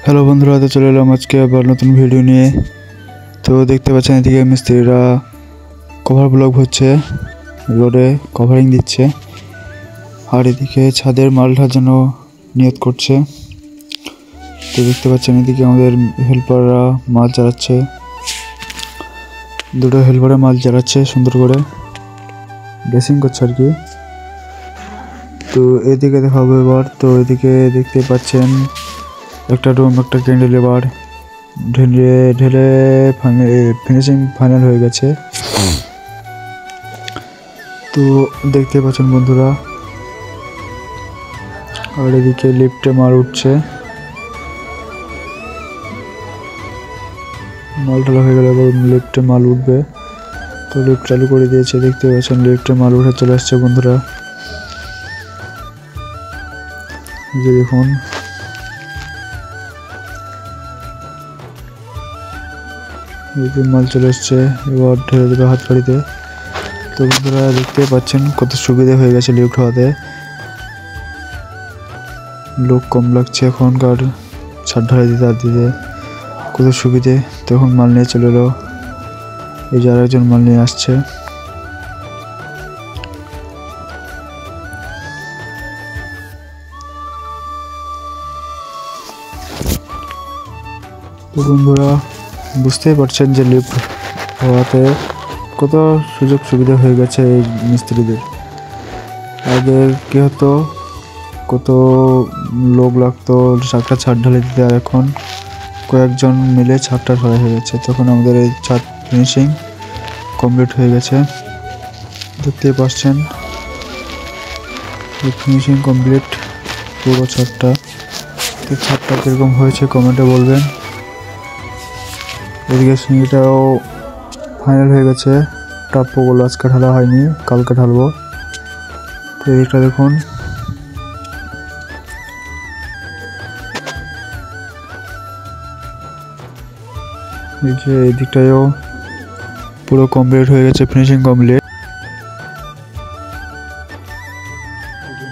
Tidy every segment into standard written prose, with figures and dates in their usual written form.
Hello বন্ধুরা, তো চলে এলাম আজকে আবার নতুন ভিডিও নিয়ে। তো দেখতে পাচ্ছেন এদিকে মিস্ত্রিরা কভার ব্লক হচ্ছে, রোডে কভারিং দিচ্ছে, আর এদিকে ছাদের মালটার জন্য নিয়ত করছে। তো দেখতে পাচ্ছেন এদিকে আমাদের হেল্পাররা মাল চালাচ্ছে, দুটো হেল্পারে মাল চালাচ্ছে, সুন্দর করে ড্রেসিং করছে আর কি। তো এদিকে দেখাবো এবার। তো এদিকে দেখতে পাচ্ছেন একটা রুম, একটা ক্যান্ডেল এবার ঢেলে ফিনিশিং ফাইনাল হয়ে গেছে। তো দেখতে পাচ্ছেন বন্ধুরা, আর এদিকে লিফটে মাল উঠছে, মাল ঢালা হয়ে গেলে এবার লিফটে মাল উঠবে। তো লিফট চালু করে দিয়েছে, দেখতে পাচ্ছেন লিফটে মাল উঠে চলে আসছে বন্ধুরা। যে দেখুন মাল চলে এসছে, এবার ঢেলে দেবে হাত গাড়িতে। তো বন্ধুরা দেখতে পাচ্ছেন কত সুবিধা হয়ে গেছে লিফট হওয়াতে, লোক কম লাগছে এখনকার ছাদ ঢালাই দিতে আর দিতে, কত সুবিধে। তখন মাল নিয়ে চলে এলো, এই যে আরেকজন মাল নিয়ে আসছে। তো বন্ধুরা বুঝতেই পারছেন যে লিফট হওয়াতে কত সুযোগ সুবিধা হয়ে গেছে এই মিস্ত্রিদের। আগে কী হতো, কত লোক লাগতো ছাদটা ছাদ ঢালাই দিতে, আর এখন কয়েকজন মিলে ছাদটা ঢালাই হয়ে গেছে। তখন আমাদের এই ছাদ ফিনিশিং কমপ্লিট হয়ে গেছে, দেখতেই পাচ্ছেন ফিনিশিং কমপ্লিট পুরো ছাদটা। তো ছাদটা কীরকম হয়েছে কমেন্টে বলবেন। এদিকে সিঁড়িটাও ফাইনাল হয়ে গেছে, টাপ্পগুলো আজকে ঢালা হয়নি, কালকে ঢালবো। তো এদিকটা দেখুন, এই যে এই দিকটাও পুরো কমপ্লিট হয়ে গেছে, ফিনিশিং কমপ্লিট।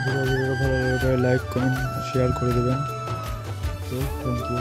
ভালো লাগলে লাইক কমেন্ট শেয়ার করে দেবেন। তো থ্যাংক ইউ।